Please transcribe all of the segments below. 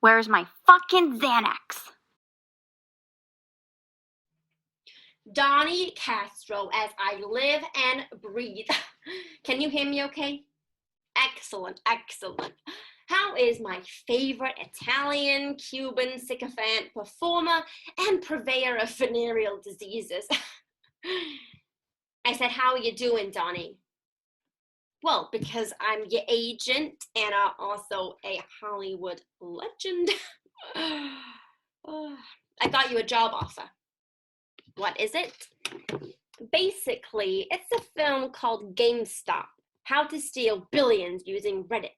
Where's my fucking Xanax? Donnie Castro, as I live and breathe. Can you hear me okay? Excellent, excellent. How is my favorite Italian, Cuban, sycophant, performer, and purveyor of venereal diseases? I said, how are you doing, Donnie? Well, because I'm your agent and I'm also a Hollywood legend. I got you a job offer. What is it? Basically, it's a film called GameStop, How to Steal Billions Using Reddit.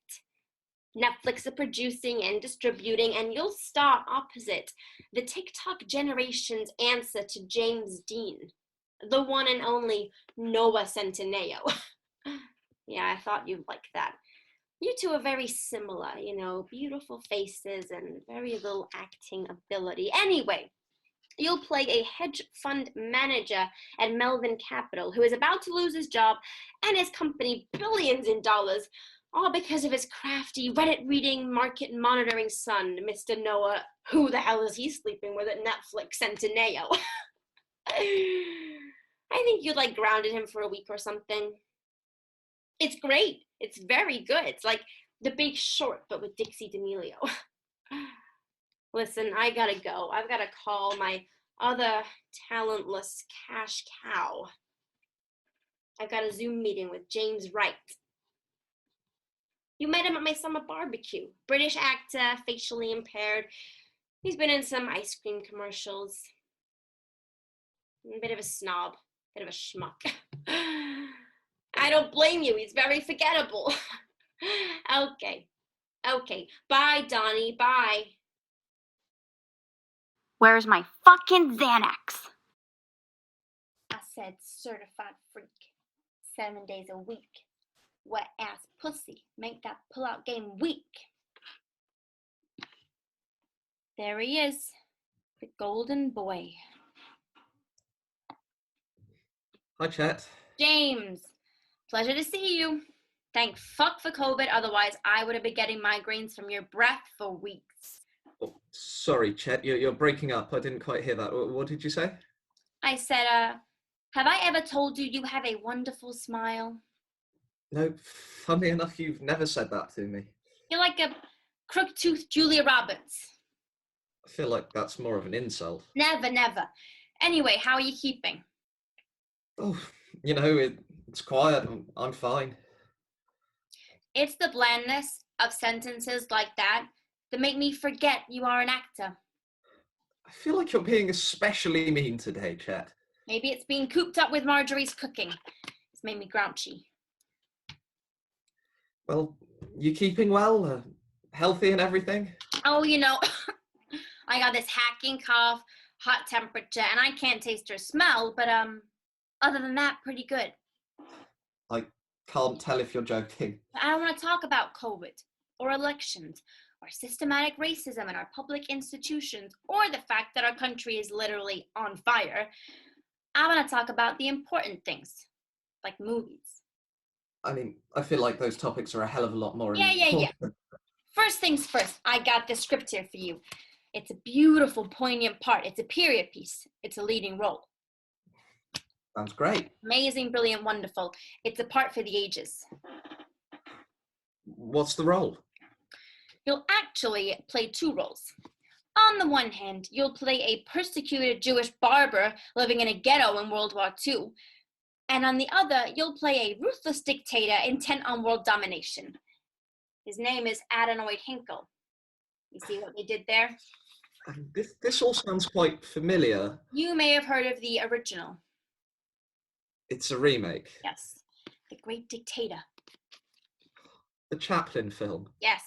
Netflix are producing and distributing, and you'll star opposite the TikTok generation's answer to James Dean, the one and only Noah Centineo. Yeah, I thought you'd like that. You two are very similar, beautiful faces and very little acting ability. Anyway, you'll play a hedge fund manager at Melvin Capital who is about to lose his job and his company billions in dollars, all because of his crafty Reddit-reading, market-monitoring son, Mr. Noah. Who the hell is he sleeping with at Netflix, Centineo? I think you'd grounded him for a week or something. It's great. It's very good. It's like The Big Short, but with Dixie D'Amelio. Listen, I gotta go. I've gotta call my other talentless cash cow. I've got a Zoom meeting with James Wright. You met him at my summer barbecue. British actor, facially impaired. He's been in some ice cream commercials. A bit of a snob, bit of a schmuck. I don't blame you. He's very forgettable. Okay. Bye, Donnie. Bye. Where's my fucking Xanax? I said certified freak. 7 days a week. Wet ass pussy. Make that pull-out game weak. There he is. The golden boy. Hi, Chet. James. Pleasure to see you. Thank fuck for COVID, otherwise I would have been getting migraines from your breath for weeks. Oh, sorry, Chet, you're breaking up. I didn't quite hear that. What did you say? I said, have I ever told you you have a wonderful smile? No, funny enough, you've never said that to me. You're like a crook-toothed Julia Roberts. I feel like that's more of an insult. Never. Anyway, how are you keeping? Oh, it's quiet. I'm fine. It's the blandness of sentences like that make me forget you are an actor. I feel like you're being especially mean today, Chet. Maybe it's being cooped up with Marjorie's cooking. It's made me grouchy. Well, you keeping well? Healthy and everything? Oh, I got this hacking cough, hot temperature, and I can't taste or smell, but other than that, pretty good. I can't tell if you're joking. I don't want to talk about COVID, or elections, or systematic racism in our public institutions, or the fact that our country is literally on fire. I want to talk about the important things, like movies. I mean, I feel like those topics are a hell of a lot more important. Yeah. First things first, I got this script here for you. It's a beautiful, poignant part. It's a period piece. It's a leading role. Sounds great. Amazing, brilliant, wonderful. It's a part for the ages. What's the role? You'll actually play two roles. On the one hand, you'll play a persecuted Jewish barber living in a ghetto in World War II. And on the other, you'll play a ruthless dictator intent on world domination. His name is Adenoid Hinkle. You see what they did there? This all sounds quite familiar. You may have heard of the original. It's a remake. Yes. The Great Dictator. The Chaplin film. Yes.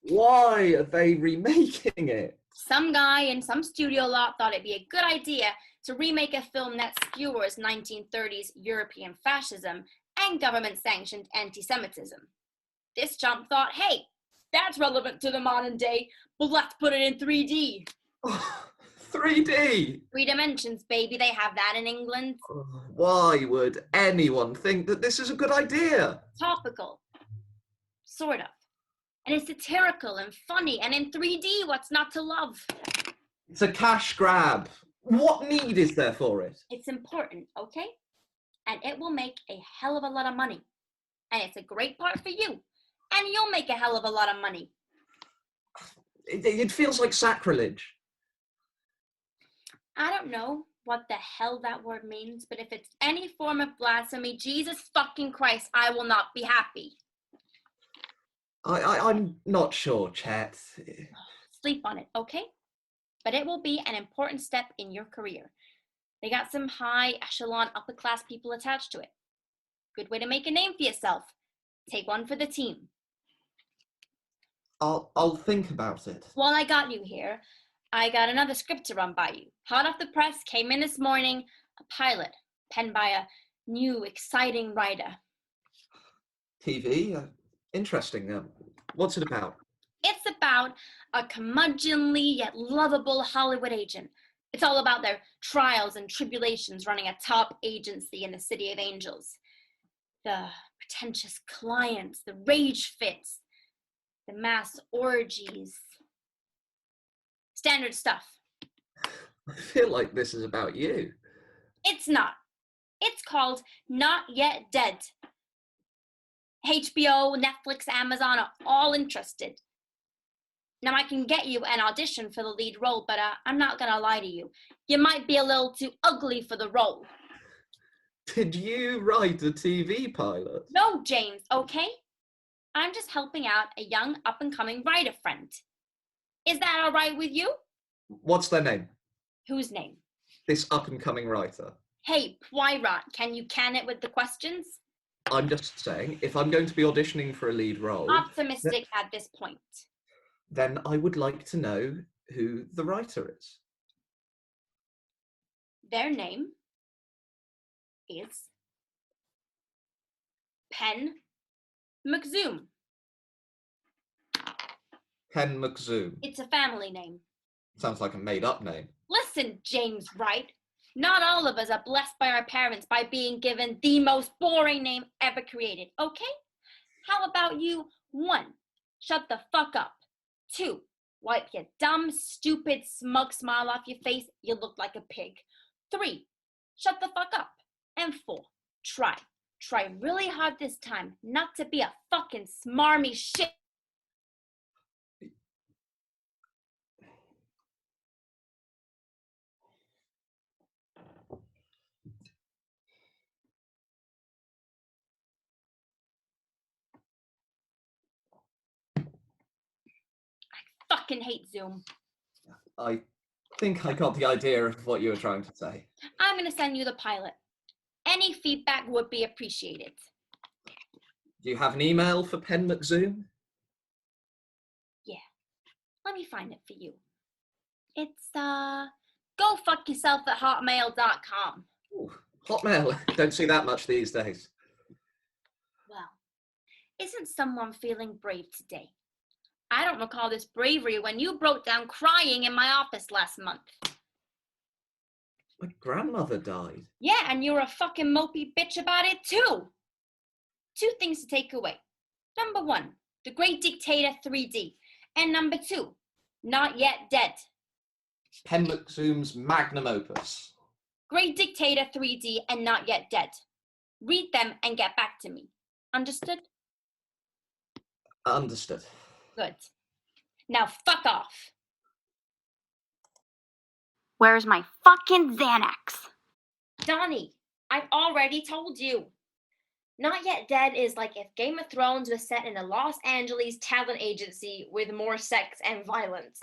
Why are they remaking it? Some guy in some studio lot thought it'd be a good idea to remake a film that skewers 1930s European fascism and government-sanctioned anti-Semitism. This chump thought, hey, that's relevant to the modern day, but let's put it in 3D. 3D? 3 dimensions, baby, they have that in England. Why would anyone think that this is a good idea? Topical. Sort of. And it's satirical and funny, and in 3D, what's not to love? It's a cash grab. What need is there for it? It's important, okay? And it will make a hell of a lot of money. And it's a great part for you. And you'll make a hell of a lot of money. It feels like sacrilege. I don't know what the hell that word means, but if it's any form of blasphemy, Jesus fucking Christ, I will not be happy. I'm not sure, Chet. Sleep on it, okay? But it will be an important step in your career. They got some high echelon upper class people attached to it. Good way to make a name for yourself. Take one for the team. I'll think about it. While I got you here, I got another script to run by you. Hot off the press, came in this morning, a pilot, penned by a new, exciting writer. TV? Interesting. What's it about? It's about a curmudgeonly yet lovable Hollywood agent. It's all about their trials and tribulations running a top agency in the City of Angels. The pretentious clients, the rage fits, the mass orgies. Standard stuff. I feel like this is about you. It's not. It's called Not Yet Dead. HBO, Netflix, Amazon are all interested. Now, I can get you an audition for the lead role, but I'm not gonna lie to you. You might be a little too ugly for the role. Did you write a TV pilot? No, James, okay? I'm just helping out a young up-and-coming writer friend. Is that all right with you? What's their name? Whose name? This up-and-coming writer. Hey, Poirot, can you can it with the questions? I'm just saying, if I'm going to be auditioning for a lead role, Optimistic at this point. then I would like to know who the writer is. Their name is Penn McZoom. Penn McZoom. It's a family name. Sounds like a made-up name. Listen, James Wright. Not all of us are blessed by our parents by being given the most boring name ever created, okay? How about you? 1, shut the fuck up. 2, wipe your dumb, stupid, smug smile off your face. You look like a pig. 3, shut the fuck up. And 4, try. Try really hard this time not to be a fucking smarmy shit. Fucking hate Zoom. I think I got the idea of what you were trying to say. I'm gonna send you the pilot. Any feedback would be appreciated. Do you have an email for Penn McZoom? Let me find it for you. It's gofuckyourself@hotmail.com. Ooh, Hotmail. Don't see that much these days. Well, isn't someone feeling brave today? I don't recall this bravery when you broke down crying in my office last month. My grandmother died. Yeah, and you're a fucking mopey bitch about it too. 2 things to take away. Number 1, The Great Dictator 3D. And number 2, Not Yet Dead. Penn McZoom's magnum opus. Great Dictator 3D and Not Yet Dead. Read them and get back to me. Understood? Understood. Good. Now fuck off. Where's my fucking Xanax? Donnie, I've already told you. Not Yet Dead is like if Game of Thrones was set in a Los Angeles talent agency with more sex and violence.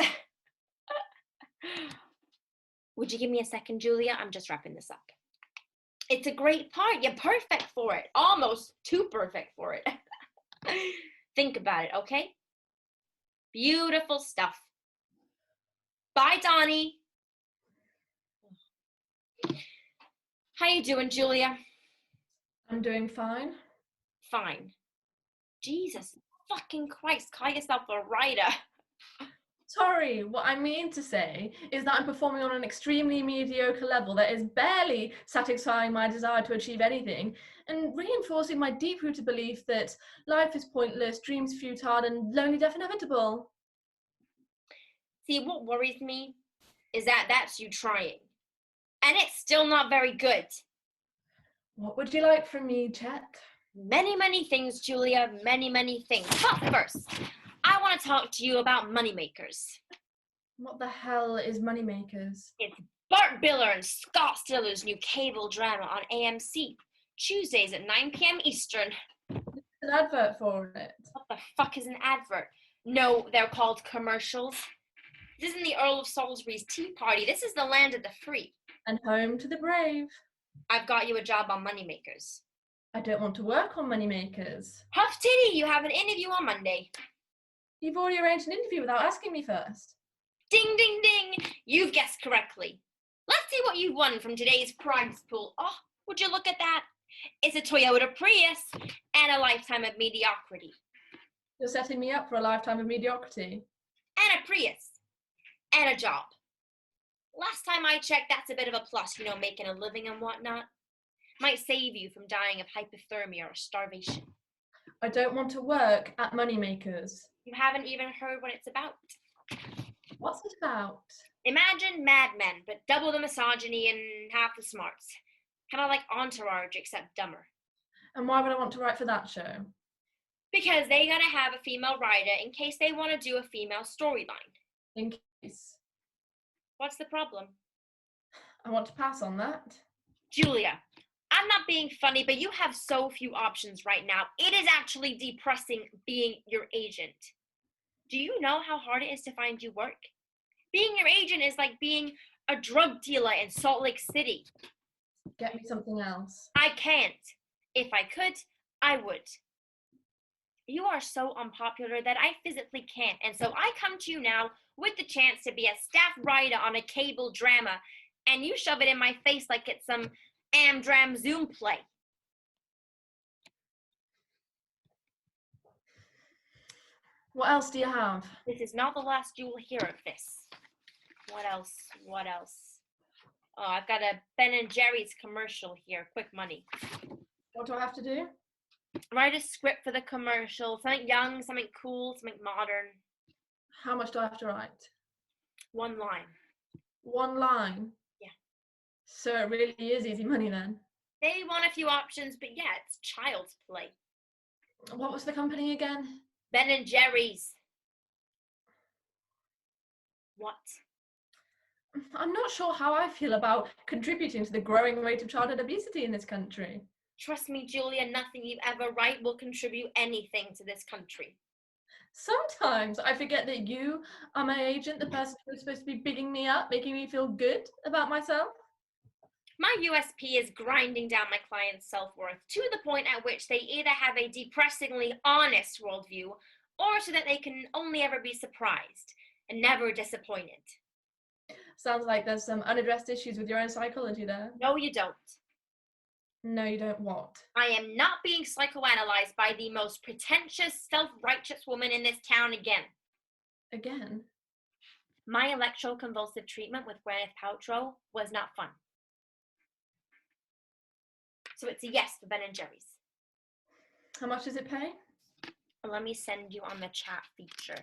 Would you give me a second, Julia? I'm just wrapping this up. It's a great part. You're perfect for it. Almost too perfect for it. Think about it, okay? Beautiful stuff. Bye, Donnie. How you doing, Julia? I'm doing fine. Fine. Jesus fucking Christ, call yourself a writer. Sorry, what I mean to say is that I'm performing on an extremely mediocre level that is barely satisfying my desire to achieve anything and reinforcing my deep-rooted belief that life is pointless, dreams futile, and lonely death inevitable. See, what worries me is that that's you trying. And it's still not very good. What would you like from me, Chet? Many, many things, Julia, many, many things. But first, I want to talk to you about moneymakers. What the hell is Moneymakers? It's Bart Biller and Scott Stiller's new cable drama on AMC, Tuesdays at 9 p.m. Eastern. An advert for it. What the fuck is an advert? No, they're called commercials. This isn't the Earl of Salisbury's Tea Party. This is the land of the free. And home to the brave. I've got you a job on Moneymakers. I don't want to work on Moneymakers. Huff titty, you have an interview on Monday. You've already arranged an interview without asking me first. Ding, ding, ding. You've guessed correctly. Let's see what you won from today's prize pool. Oh, would you look at that? It's a Toyota Prius and a lifetime of mediocrity. You're setting me up for a lifetime of mediocrity. And a Prius. And a job. Last time I checked, that's a bit of a plus, making a living and whatnot. Might save you from dying of hypothermia or starvation. I don't want to work at Moneymakers. You haven't even heard what it's about. What's it about? Imagine Mad Men, but double the misogyny and half the smarts. Kind of like Entourage, except dumber. And why would I want to write for that show? Because they gotta have a female writer in case they want to do a female storyline. In case. What's the problem? I want to pass on that. Julia, I'm not being funny, but you have so few options right now. It is actually depressing being your agent. Do you know how hard it is to find you work? Being your agent is like being a drug dealer in Salt Lake City. Get me something else. I can't. If I could, I would. You are so unpopular that I physically can't, and so I come to you now with the chance to be a staff writer on a cable drama, and you shove it in my face like it's some Amdram Zoom play. What else do you have? This is not the last you will hear of this. What else? What else? Oh, I've got a Ben and Jerry's commercial here. Quick money. What do I have to do? Write a script for the commercial. Something young, something cool, something modern. How much do I have to write? One line. One line? Yeah. So it really is easy money then. They want a few options, but yeah, it's child's play. What was the company again? Ben and Jerry's. What? I'm not sure how I feel about contributing to the growing rate of childhood obesity in this country. Trust me, Julia, nothing you ever write will contribute anything to this country. Sometimes I forget that you are my agent, the person who's supposed to be bigging me up, making me feel good about myself. My USP is grinding down my clients' self-worth to the point at which they either have a depressingly honest worldview or so that they can only ever be surprised and never disappointed. Sounds like there's some unaddressed issues with your own psychology there. No, you don't. No, you don't what? I am not being psychoanalyzed by the most pretentious, self-righteous woman in this town again. Again? My electroconvulsive treatment with Gwyneth Paltrow was not fun. So it's a yes for Ben and Jerry's. How much does it pay? Let me send you on the chat feature.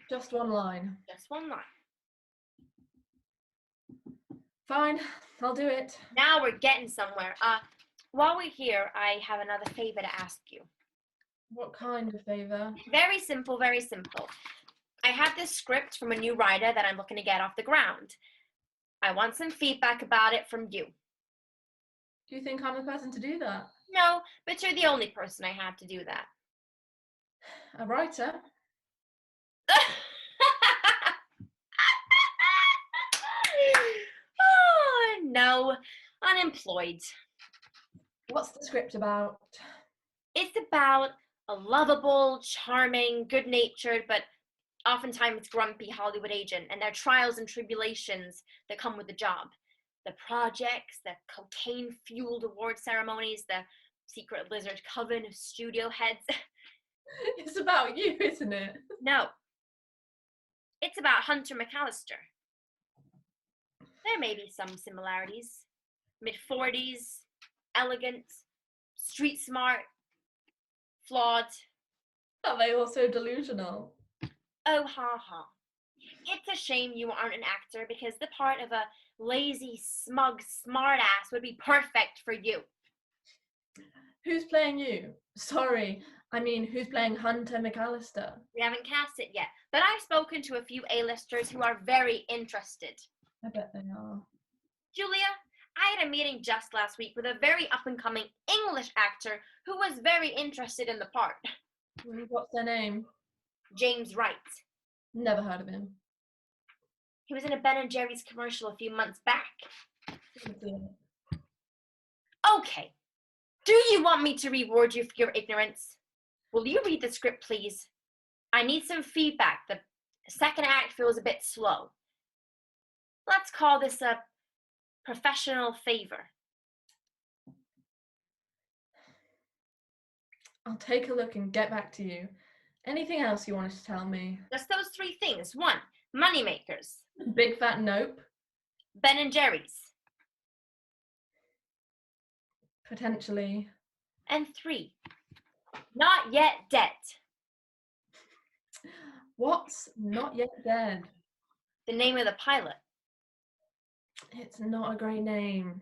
Just one line. Just one line. Fine, I'll do it. Now we're getting somewhere. While we're here, I have another favor to ask you. What kind of favor? Very simple, very simple. I have this script from a new writer that I'm looking to get off the ground. I want some feedback about it from you. Do you think I'm the person to do that? No, but you're the only person I have to do that. A writer? Oh, no. unemployed. What's the script about? It's about a lovable, charming, good-natured, but oftentimes grumpy Hollywood agent and their trials and tribulations that come with the job. The projects, the cocaine-fueled award ceremonies, the secret lizard coven of studio heads. It's about you, isn't it? No. It's about Hunter McAllister. There may be some similarities. Mid-40s, elegant, street smart, flawed. Are they also delusional? Oh, ha ha. It's a shame you aren't an actor because the part of a lazy, smug, smartass would be perfect for you. Who's playing you? Sorry, I mean, who's playing Hunter McAllister? We haven't cast it yet, but I've spoken to a few A-listers who are very interested. I bet they are. Julia, I had a meeting just last week with a very up-and-coming English actor who was very interested in the part. What's their name? James Wright. Never heard of him. He was in a Ben & Jerry's commercial a few months back. Didn't see it. Okay. Do you want me to reward you for your ignorance? Will you read the script, please? I need some feedback. The second act feels a bit slow. Let's call this a professional favor. I'll take a look and get back to you. Anything else you wanted to tell me? Just those three things. 1, moneymakers. Big fat nope? Ben & Jerry's. Potentially. And 3, not yet dead. What's not yet dead? The name of the pilot. It's not a great name.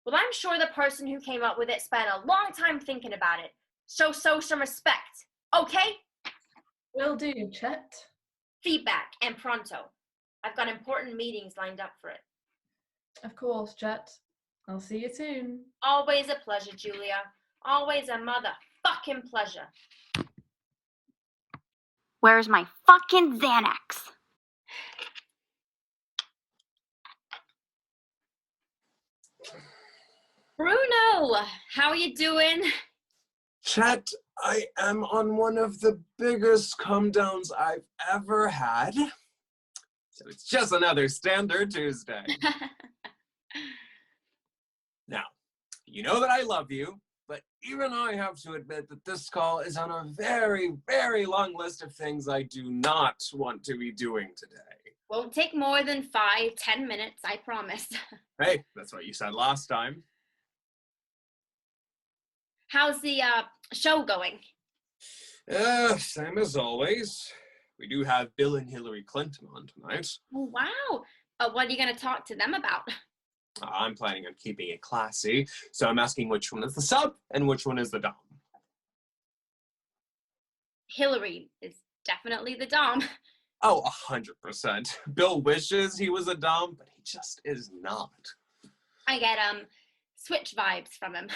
Well, I'm sure the person who came up with it spent a long time thinking about it. Show some respect, okay? Will do, Chet. Feedback and pronto. I've got important meetings lined up for it. Of course, Chet. I'll see you soon. Always a pleasure, Julia. Always a motherfucking pleasure. Where's my fucking Xanax? Bruno, how are you doing? Chet, I am on one of the biggest come downs I've ever had. So it's just another standard Tuesday. Now, you know that I love you, but even I have to admit that this call is on a very, very long list of things I do not want to be doing today. Won't take more than 5-10 minutes, I promise. Hey, that's what you said last time. How's the show going? Same as always. We do have Bill and Hillary Clinton on tonight. Oh, wow. What are you going to talk to them about? I'm planning on keeping it classy, so I'm asking which one is the sub and which one is the dom. Hillary is definitely the dom. Oh, 100%. Bill wishes he was a dom, but he just is not. I get switch vibes from him.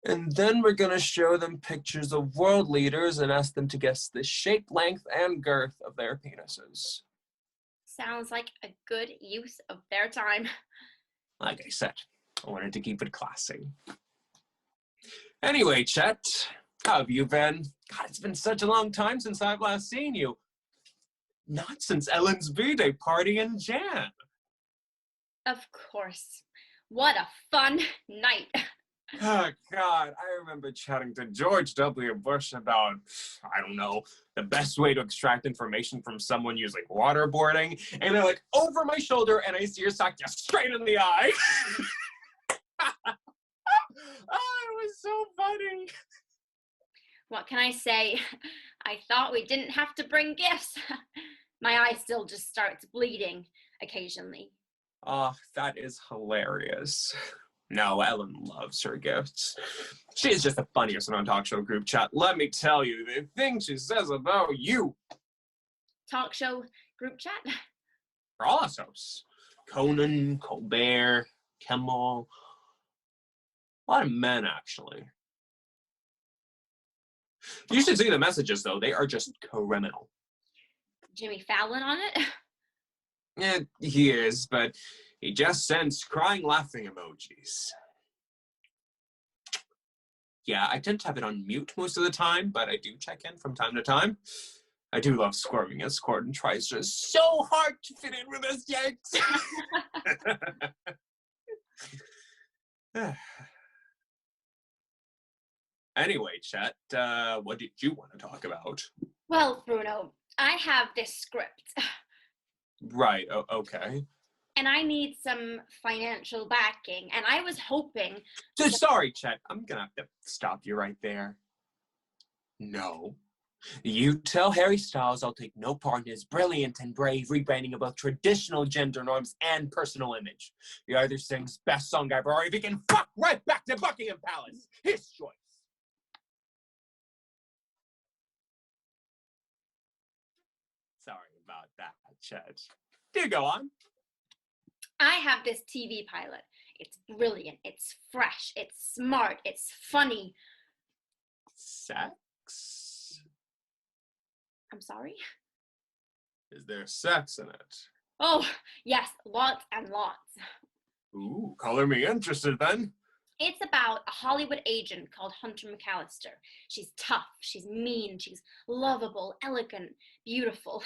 And then we're gonna show them pictures of world leaders and ask them to guess the shape, length, and girth of their penises. Sounds like a good use of their time. Like I said, I wanted to keep it classy. Anyway, Chet, how have you been? God, it's been such a long time since I've last seen you. Not since Ellen's B-Day party in Jan. Of course. What a fun night. Oh, God, I remember chatting to George W. Bush about, I don't know, the best way to extract information from someone using waterboarding. And they're like, over my shoulder, and I see her sock just straight in the eye. Oh, it was so funny. What can I say? I thought we didn't have to bring gifts. My eye still just starts bleeding occasionally. Oh, that is hilarious. No, Ellen loves her gifts. She is just the funniest on talk show group chat. Let me tell you, the things she says about you. Talk show group chat? For all us hosts. Conan, Colbert, Kimmel. A lot of men, actually. You should see the messages, though. They are just criminal. Jimmy Fallon on it? Yeah, he is, but He just sends crying, laughing emojis. Yeah, I tend to have it on mute most of the time, but I do check in from time to time. I do love squirming as Corden tries just so hard to fit in with us yanks. Anyway, Chet, what did you want to talk about? Well, Bruno, I have this script, Right, okay. and I need some financial backing, and I was hoping. So, sorry, Chet, I'm gonna have to stop you right there. No. You tell Harry Styles I'll take no part in his brilliant and brave rebranding of both traditional gender norms and personal image. He either sings best song ever, or if he can fuck right back to Buckingham Palace. His choice. Sorry about that, Chet. Do go on. I have this TV pilot. It's brilliant, it's fresh, it's smart, it's funny. Sex? I'm sorry? Is there sex in it? Oh, yes, lots and lots. Ooh, color me interested then. It's about a Hollywood agent called Hunter McAllister. She's tough, she's mean, she's lovable, elegant, beautiful.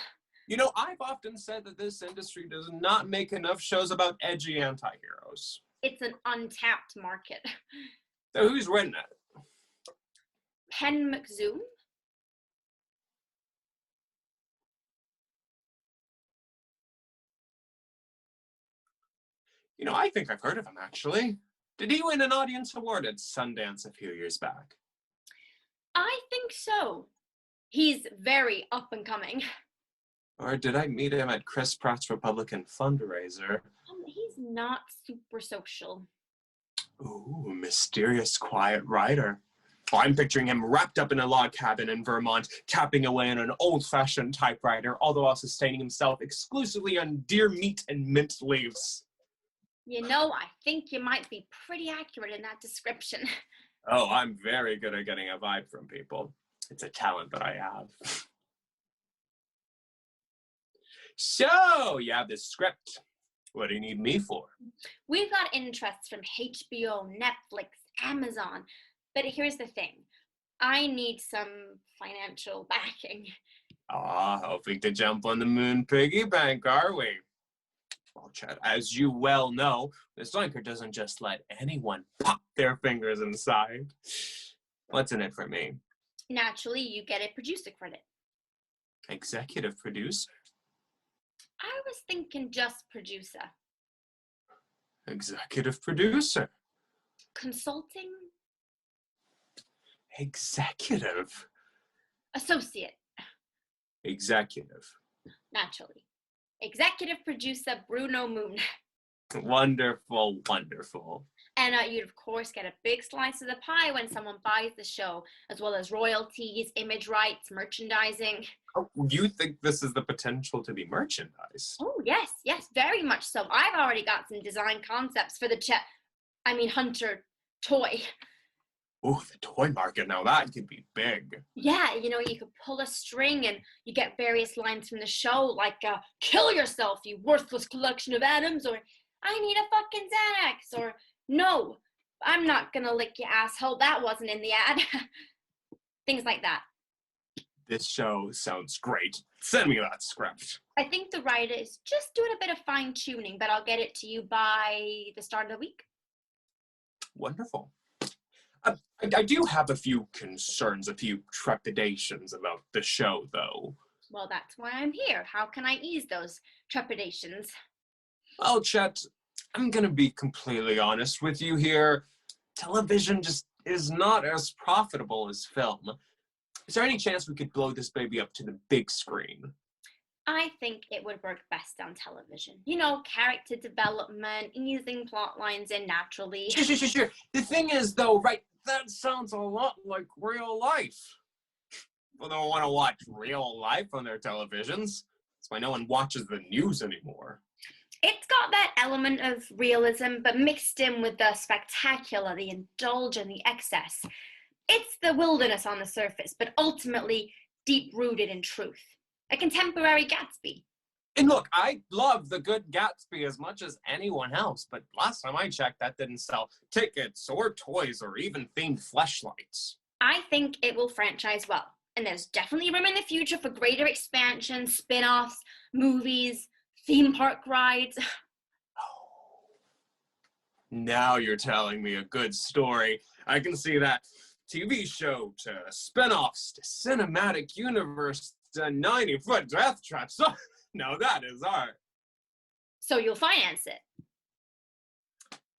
You know, I've often said that this industry does not make enough shows about edgy anti-heroes. It's an untapped market. So who's written it? Penn McZoom? You know, I think I've heard of him, actually. Did he win an audience award at Sundance a few years back? I think so. He's very up and coming. Or did I meet him at Chris Pratt's Republican fundraiser? He's not super social. Ooh, mysterious quiet writer. Oh, I'm picturing him wrapped up in a log cabin in Vermont, tapping away on an old-fashioned typewriter, all the while sustaining himself exclusively on deer meat and mint leaves. You know, I think you might be pretty accurate in that description. Oh, I'm very good at getting a vibe from people. It's a talent that I have. So, you have this script. What do you need me for? We've got interests from HBO, Netflix, Amazon. But here's the thing. I need some financial backing. Hoping to jump on the moon piggy bank, are we? Well, Chad, as you well know, this Zoinker doesn't just let anyone pop their fingers inside. What's in it for me? Naturally, you get a producer credit. Executive producer? I was thinking just producer. Executive producer? Consulting? Executive? Associate, Executive. naturally. Executive producer Bruno Moon. Wonderful, wonderful. And you'd, of course, get a big slice of the pie when someone buys the show, as well as royalties, image rights, merchandising. Oh, you think this is the potential to be merchandise? Oh, yes, yes, very much so. I've already got some design concepts for the Hunter toy. Oh, the toy market, now that could be big. Yeah, you know, you could pull a string and you get various lines from the show, like, kill yourself, you worthless collection of atoms, or I need a fucking Xanax, or no, I'm not gonna lick you, asshole, that wasn't in the ad. Things like that. This show sounds great. Send me that script. I think the writer is just doing a bit of fine tuning, but I'll get it to you by the start of the week. Wonderful. I do have a few concerns, a few trepidations about the show, though. Well, that's why I'm here. How can I ease those trepidations? Well, Chet, I'm gonna be completely honest with you here. Television just is not as profitable as film. Is there any chance we could blow this baby up to the big screen? I think it would work best on television. You know, character development, easing plot lines in naturally. Sure. The thing is, though, right, that sounds a lot like real life. People don't want to watch real life on their televisions. That's why no one watches the news anymore. It's got that element of realism, but mixed in with the spectacular, the indulgent, the excess. It's the wilderness on the surface, but ultimately deep-rooted in truth. A contemporary Gatsby. And look, I love The Good Gatsby as much as anyone else, but last time I checked, that didn't sell tickets or toys or even themed fleshlights. I think it will franchise well, and there's definitely room in the future for greater expansion, spin-offs, movies, theme park rides. Now you're telling me a good story. I can see that TV show to spin-offs to cinematic universe to 90-foot death traps. Oh, now that is art. So you'll finance it.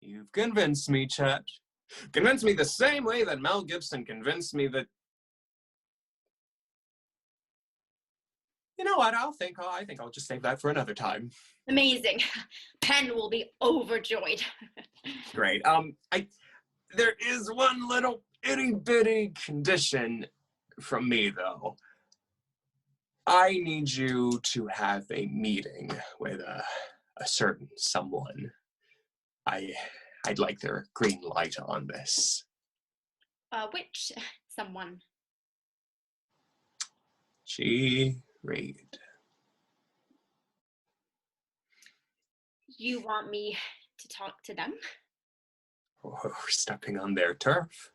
You've convinced me, Chet. Convinced me the same way that Mel Gibson convinced me that... You know what? I think I'll just save that for another time. Amazing. Penn will be overjoyed. Great. There is one little itty-bitty condition from me, though. I need you to have a meeting with a certain someone. I'd like their green light on this. Which someone? G. Reed. You want me to talk to them? Oh, we're stepping on their turf.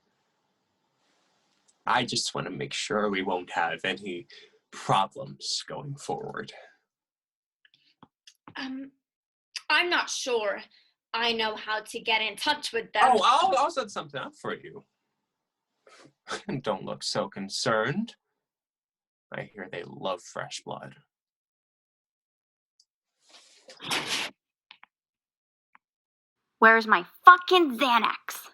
I just want to make sure we won't have any problems going forward. I'm not sure I know how to get in touch with them. Oh, I'll set something up for you. Don't look so concerned. I hear they love fresh blood. Where's my fucking Xanax?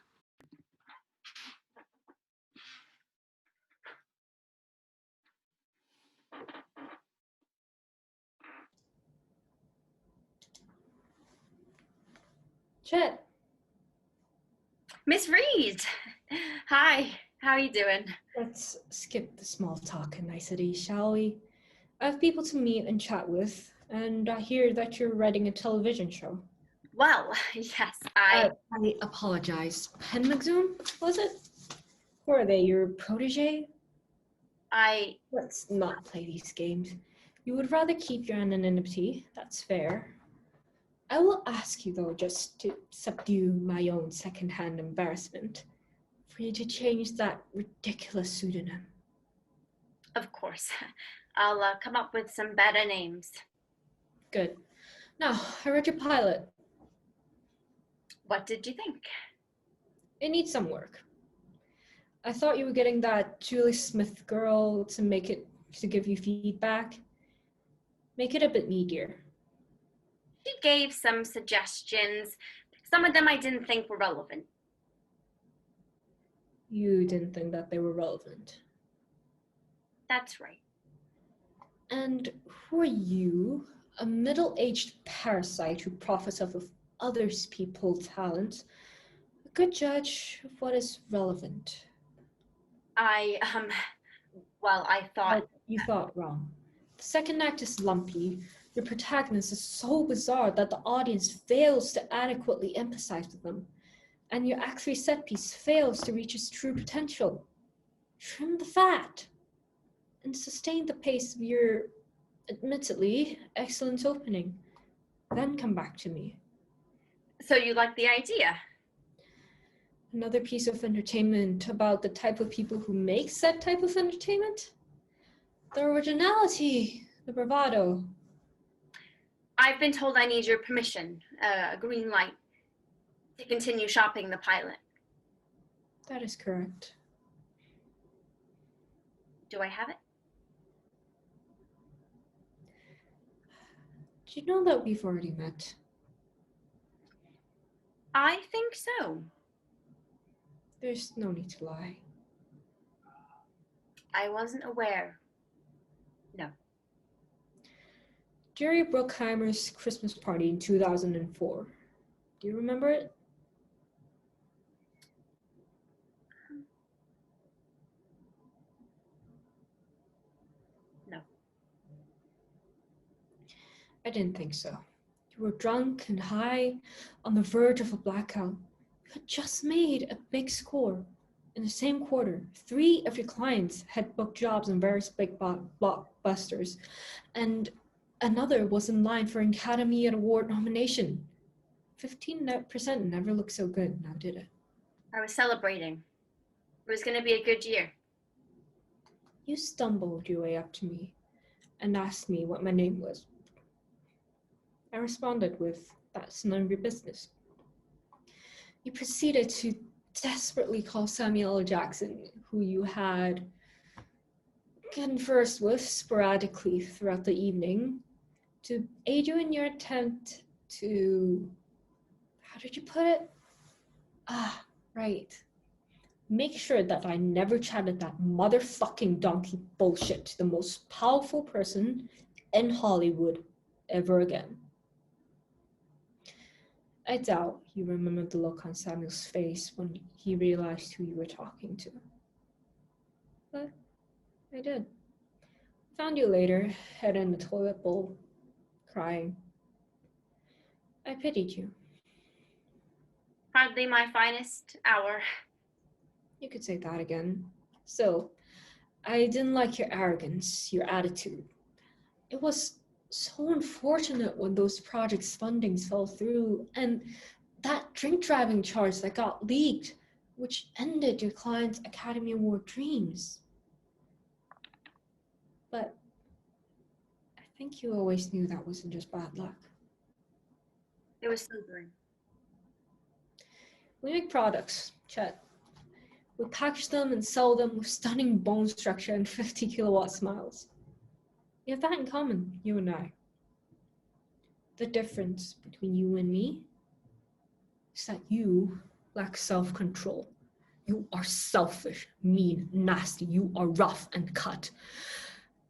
Chet, Miss Reed! Hi, how are you doing? Let's skip the small talk and niceties, shall we? I have people to meet and chat with, and I hear that you're writing a television show. Well, yes, I apologize. Penn McZoom, was it? Who are they, your protege? Let's not play these games. You would rather keep your anonymity, that's fair. I will ask you, though, just to subdue my own second-hand embarrassment, for you to change that ridiculous pseudonym. Of course. I'll come up with some better names. Good. Now, I read your pilot. What did you think? It needs some work. I thought you were getting that Julie Smith girl to give you feedback. Make it a bit meatier. She gave some suggestions. Some of them I didn't think were relevant. You didn't think that they were relevant. That's right. And who are you, a middle-aged parasite who profits off of others' people's talents, a good judge of what is relevant? I thought... You thought wrong. The second act is lumpy. Your protagonist is so bizarre that the audience fails to adequately empathize with them. And your Act 3 set piece fails to reach its true potential. Trim the fat and sustain the pace of your, admittedly, excellent opening. Then come back to me. So you like the idea? Another piece of entertainment about the type of people who make that type of entertainment? The originality, the bravado. I've been told I need your permission, a green light, to continue shopping the pilot. That is correct. Do I have it? Do you know that we've already met? I think so. There's no need to lie. I wasn't aware. No. Jerry Bruckheimer's Christmas party in 2004. Do you remember it? No. I didn't think so. You were drunk and high, on the verge of a blackout. You had just made a big score. In the same quarter, 3 of your clients had booked jobs in various big blockbusters, and another was in line for an Academy Award nomination. 15% never looked so good, now did it? I was celebrating. It was going to be a good year. You stumbled your way up to me and asked me what my name was. I responded with, "That's none of your business." You proceeded to desperately call Samuel L. Jackson, who you had conversed with sporadically throughout the evening, to aid you in your attempt to, how did you put it? Right. Make sure that I never chatted that motherfucking donkey bullshit to the most powerful person in Hollywood ever again. I doubt you remembered the look on Samuel's face when he realized who you were talking to. But I did. Found you later, head in the toilet bowl, crying. I pitied you. Hardly my finest hour. You could say that again. So, I didn't like your arrogance, your attitude. It was so unfortunate when those projects' fundings fell through, and that drink driving charge that got leaked, which ended your client's Academy Award dreams. But I think you always knew that wasn't just bad luck. It was sobering. We make products, Chet. We package them and sell them with stunning bone structure and 50 kilowatt smiles. We have that in common, you and I. The difference between you and me is that you lack self-control. You are selfish, mean, nasty. You are rough and cut.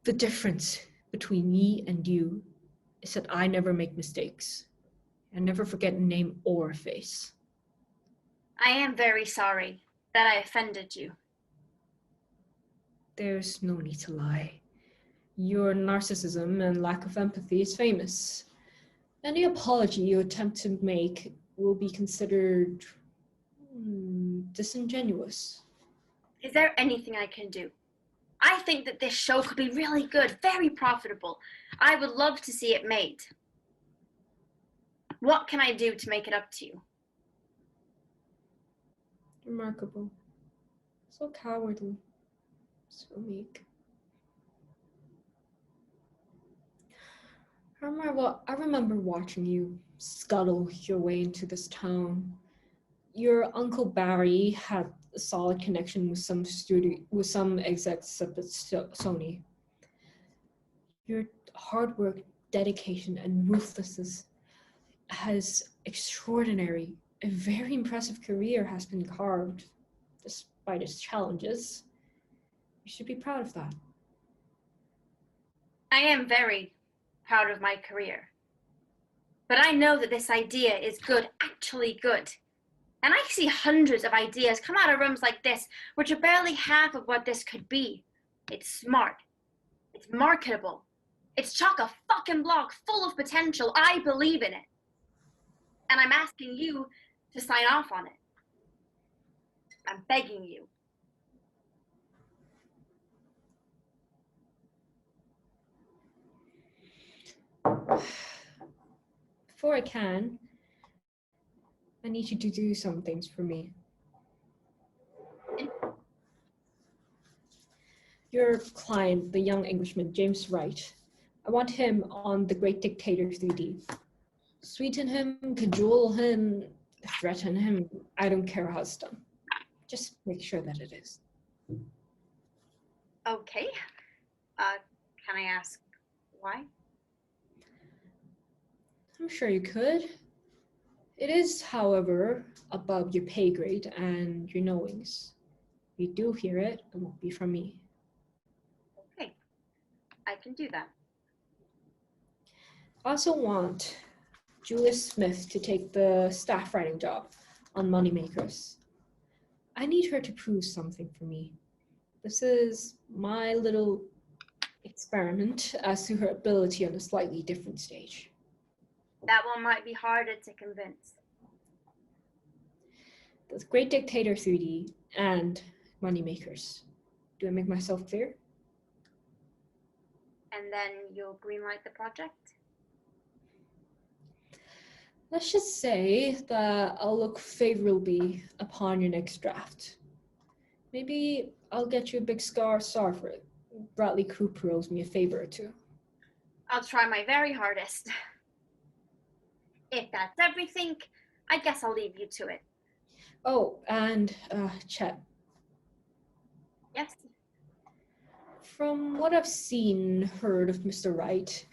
The difference between me and you is that I never make mistakes. I never forget a name or a face. I am very sorry that I offended you. There's no need to lie. Your narcissism and lack of empathy is famous. Any apology you attempt to make will be considered disingenuous. Is there anything I can do? I think that this show could be really good, very profitable. I would love to see it made. What can I do to make it up to you? Remarkable. So cowardly. So meek. I remember watching you scuttle your way into this town. Your Uncle Barry had a solid connection with some execs at Sony. Your hard work, dedication, and ruthlessness has extraordinary, a very impressive career has been carved, despite its challenges. You should be proud of that. I am very proud of my career. But I know that this idea is good, actually good. And I see hundreds of ideas come out of rooms like this, which are barely half of what this could be. It's smart. It's marketable. It's chock-a-fucking-block full of potential. I believe in it. And I'm asking you to sign off on it. I'm begging you. Before I can, I need you to do some things for me. Your client, the young Englishman, James Wright, I want him on The Great Dictator 3D. Sweeten him, cajole him, threaten him. I don't care how it's done. Just make sure that it is. Okay. Can I ask why? I'm sure you could. It is, however, above your pay grade and your knowings. If you do hear it, it won't be from me. Okay. I can do that. I also want Julius Smith to take the staff writing job on Moneymakers. I need her to prove something for me. This is my little experiment as to her ability on a slightly different stage. That one might be harder to convince. The Great Dictator 3D and Moneymakers. Do I make myself clear? And then you'll greenlight the project? Let's just say that I'll look favorably upon your next draft. Maybe I'll get you a big star for it. Bradley Cooper owes me a favor or two. I'll try my very hardest. If that's everything, I guess I'll leave you to it. Oh, and Chet, Yes? from what I've seen, heard of Mr. Wright,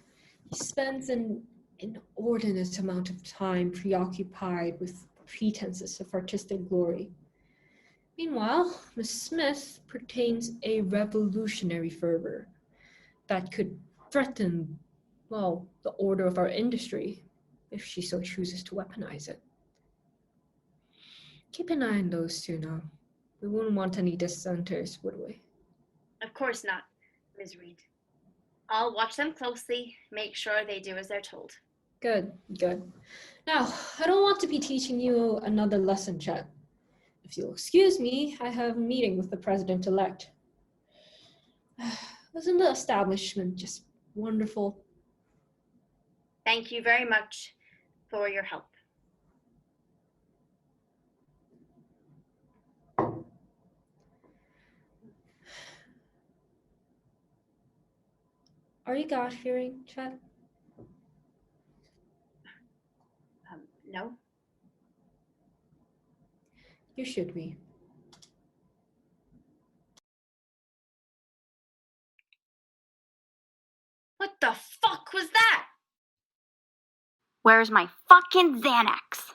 he spends an inordinate amount of time preoccupied with pretenses of artistic glory. Meanwhile, Miss Smith pertains a revolutionary fervor that could threaten, well, the order of our industry if she so chooses to weaponize it. Keep an eye on those two now. We wouldn't want any dissenters, would we? Of course not, Ms. Reed. I'll watch them closely, make sure they do as they're told. Good, good. Now, I don't want to be teaching you another lesson, Chet. If you'll excuse me, I have a meeting with the president-elect. Isn't the establishment just wonderful? Thank you very much for your help. Are you God-fearing, Chet? No? You should be. What the fuck was that? Where's my fucking Xanax?